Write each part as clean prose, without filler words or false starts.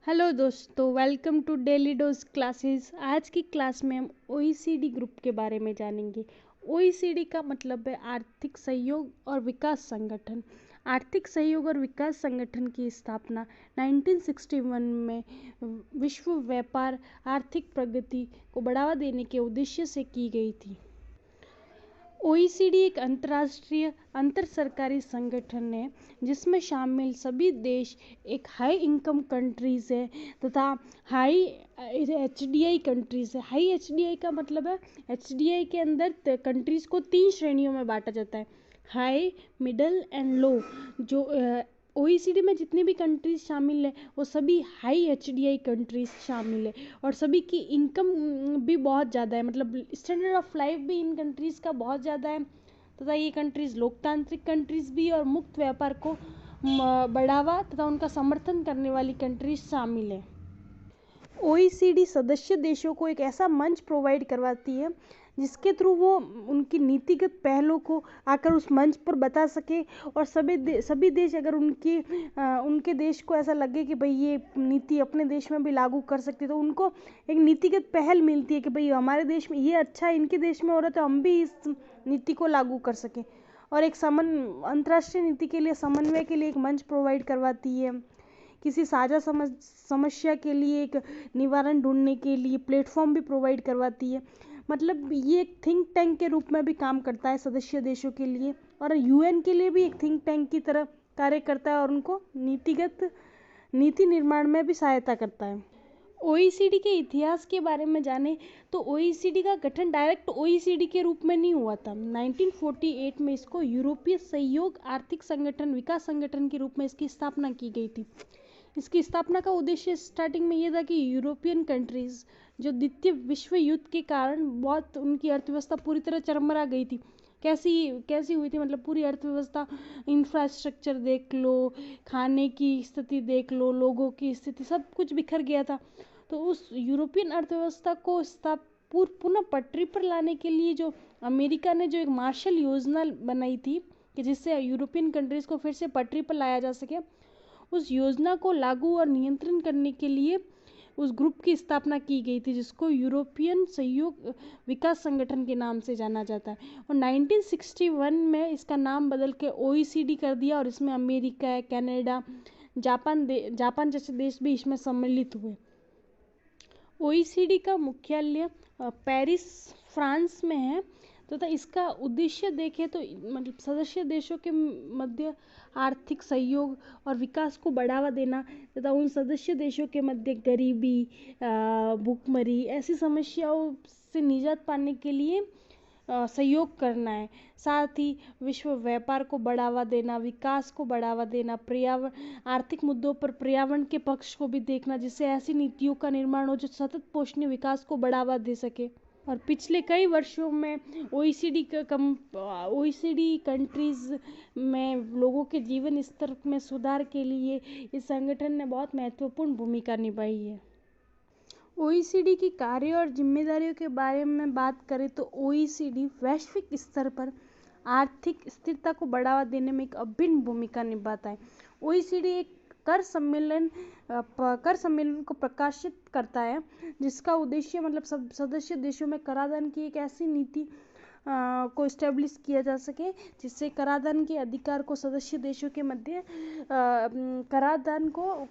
Hello दोस्तों, welcome to daily dose classes. आज की क्लास में हम ओईसीडी ग्रुप के बारे में जानेंगे। ओईसीडी का मतलब है आर्थिक सहयोग और विकास संगठन। आर्थिक सहयोग और विकास संगठन की स्थापना 1961 में विश्व व्यापार आर्थिक प्रगति को बढ़ावा देने के उद्देश्य से की गई थी। ओईसीडी एक अंतर्राष्ट्रीय अंतर सरकारी संगठन है जिसमें शामिल सभी देश एक हाई इनकम कंट्रीज है तथा हाई एचडीआई कंट्रीज है। हाई एचडीआई का मतलब है एचडीआई के अंदर कंट्रीज को 3 श्रेणियों में बांटा जाता है, हाई, मिडल एंड लो। जो ओईसीडी में जितनी भी कंट्रीज शामिल है वो सभी हाई एचडीआई कंट्रीज शामिल है और सभी की इनकम भी बहुत ज़्यादा है, मतलब स्टैंडर्ड ऑफ लाइफ भी इन कंट्रीज़ का बहुत ज़्यादा है तथा ये कंट्रीज़ लोकतांत्रिक कंट्रीज़ भी और मुक्त व्यापार को बढ़ावा तथा उनका समर्थन करने वाली कंट्रीज शामिल है। ओईसीडी सदस्य देशों को एक ऐसा मंच प्रोवाइड करवाती है जिसके थ्रू वो उनकी नीतिगत पहलों को आकर उस मंच पर बता सके और सभी देश अगर उनके देश को ऐसा लगे कि भाई ये नीति अपने देश में भी लागू कर सकते तो उनको एक नीतिगत पहल मिलती है कि भाई हमारे देश में ये अच्छा है, इनके देश में हो रहा है तो हम भी इस नीति को लागू कर सकें। और एक अंतर्राष्ट्रीय नीति के लिए समन्वय के लिए एक मंच प्रोवाइड करवाती है। किसी साझा समस्या के लिए एक निवारण ढूंढने के लिए प्लेटफॉर्म भी प्रोवाइड करवाती है। मतलब ये एक थिंक टैंक के रूप में भी काम करता है सदस्य देशों के लिए और यूएन के लिए भी एक थिंक टैंक की तरह कार्य करता है और उनको नीति निर्माण में भी सहायता करता है। ओईसीडी के इतिहास के बारे में जाने तो ओईसीडी का गठन डायरेक्ट ओईसीडी के रूप में नहीं हुआ था। 1948 में इसको यूरोपीय सहयोग आर्थिक संगठन विकास संगठन के रूप में इसकी स्थापना की गई थी। इसकी स्थापना का उद्देश्य स्टार्टिंग में ये था कि यूरोपियन कंट्रीज जो द्वितीय विश्व युद्ध के कारण बहुत उनकी अर्थव्यवस्था पूरी तरह चरमरा गई थी। कैसी हुई थी, मतलब पूरी अर्थव्यवस्था, इंफ्रास्ट्रक्चर देख लो, खाने की स्थिति देख लो, लोगों की स्थिति, सब कुछ बिखर गया था। तो उस यूरोपियन अर्थव्यवस्था को पुनः पटरी पर लाने के लिए जो अमेरिका ने जो एक मार्शल योजना बनाई थी कि जिससे यूरोपियन कंट्रीज को फिर से पटरी पर लाया जा सके, उस योजना को लागू और नियंत्रण करने के लिए उस ग्रुप की स्थापना की गई थी जिसको यूरोपियन सहयोग विकास संगठन के नाम से जाना जाता है। और 1961 में इसका नाम बदल के ओईसीडी कर दिया और इसमें अमेरिका है, कनाडा, जापान जैसे देश भी इसमें सम्मिलित हुए। ओईसीडी का मुख्यालय पेरिस, फ्रांस में है तथा इसका उद्देश्य देखें तो मतलब सदस्य देशों के मध्य आर्थिक सहयोग और विकास को बढ़ावा देना तथा उन सदस्य देशों के मध्य गरीबी, भूखमरी ऐसी समस्याओं से निजात पाने के लिए सहयोग करना है। साथ ही विश्व व्यापार को बढ़ावा देना, विकास को बढ़ावा देना, पर्यावरण आर्थिक मुद्दों पर पर्यावरण के पक्ष को भी देखना जिससे ऐसी नीतियों का निर्माण हो जो सतत पोषणीय विकास को बढ़ावा दे सके। और पिछले कई वर्षों में ओईसीडी कंट्रीज में लोगों के जीवन स्तर में सुधार के लिए इस संगठन ने बहुत महत्वपूर्ण भूमिका निभाई है। ओईसीडी की कार्य और जिम्मेदारियों के बारे में बात करें तो ओईसीडी वैश्विक स्तर पर आर्थिक स्थिरता को बढ़ावा देने में एक अभिन्न भूमिका निभाता है। ओईसीडी एक कर सम्मेलन को प्रकाशित करता है जिसका उद्देश्य मतलब सब सदस्य देशों में कराधान की एक ऐसी नीति को इस्टेब्लिश किया जा सके जिससे कराधान के अधिकार को सदस्य देशों के मध्य कराधान को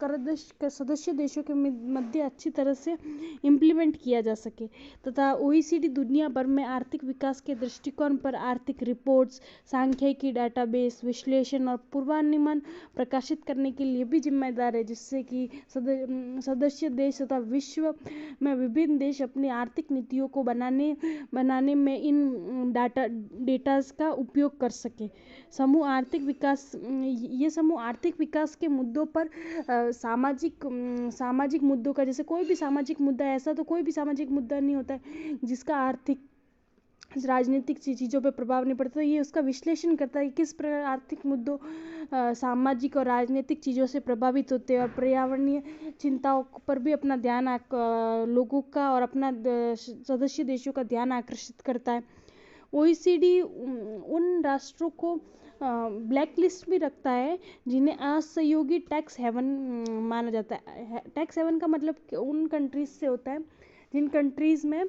सदस्य देशों के मध्य अच्छी तरह से इम्प्लीमेंट किया जा सके तथा ओईसीडी दुनिया भर में आर्थिक विकास के दृष्टिकोण पर आर्थिक रिपोर्ट्स, सांख्यिकी डाटाबेस, विश्लेषण और पूर्वानुमान प्रकाशित करने के लिए भी जिम्मेदार है जिससे कि सदस्य देश तथा विश्व में विभिन्न देश अपनी आर्थिक नीतियों को बनाने में इन डेटास का उपयोग कर सके। समूह आर्थिक विकास के मुद्दों पर सामाजिक मुद्दों का, जैसे कोई भी सामाजिक मुद्दा, ऐसा तो कोई भी सामाजिक मुद्दा नहीं होता है जिसका आर्थिक राजनीतिक चीज़ों पे प्रभाव नहीं पड़ता, तो ये उसका विश्लेषण करता है कि किस प्रकार आर्थिक मुद्दों सामाजिक और राजनीतिक चीज़ों से प्रभावित होते हैं और पर्यावरणीय चिंताओं पर भी अपना ध्यान लोगों का और अपना सदस्य देशों का ध्यान आकर्षित करता है। ओईसीडी उन राष्ट्रों को ब्लैक लिस्ट भी रखता है, जिन्हें असहयोगी टैक्स हेवन माना जाता है। टैक्स हेवन का मतलब कि उन कंट्रीज से होता है जिन कंट्रीज़ में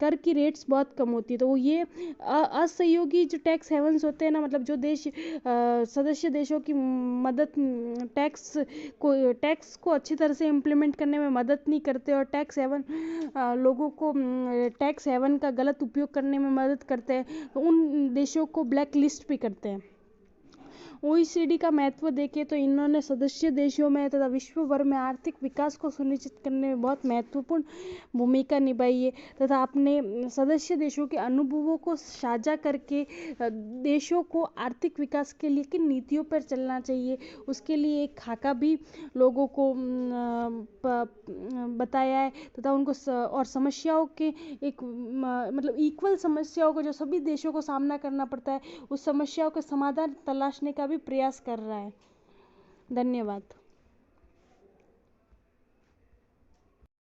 कर की रेट्स बहुत कम होती है। तो वो ये असहयोगी जो टैक्स हेवन्स होते हैं ना, मतलब जो देश सदस्य देशों की मदद टैक्स को अच्छी तरह से इम्प्लीमेंट करने में मदद नहीं करते, और टैक्स हेवन लोगों को टैक्स हेवन का गलत उपयोग करने में मदद करते हैं, तो उन देशों को ब्लैक लिस्ट भी करते हैं। OECD का महत्व देखें तो इन्होंने सदस्य देशों में तथा विश्व भर में आर्थिक विकास को सुनिश्चित करने में बहुत महत्वपूर्ण भूमिका निभाई है, तथा अपने सदस्य देशों के अनुभवों को साझा करके देशों को आर्थिक विकास के लिए किन नीतियों पर चलना चाहिए उसके लिए एक खाका भी लोगों को बताया है, तथा उनको और समस्याओं के एक मतलब इक्वल समस्याओं को जो सभी देशों को सामना करना पड़ता है, उस समस्याओं के समाधान तलाशने का भी प्रयास कर रहा है। धन्यवाद।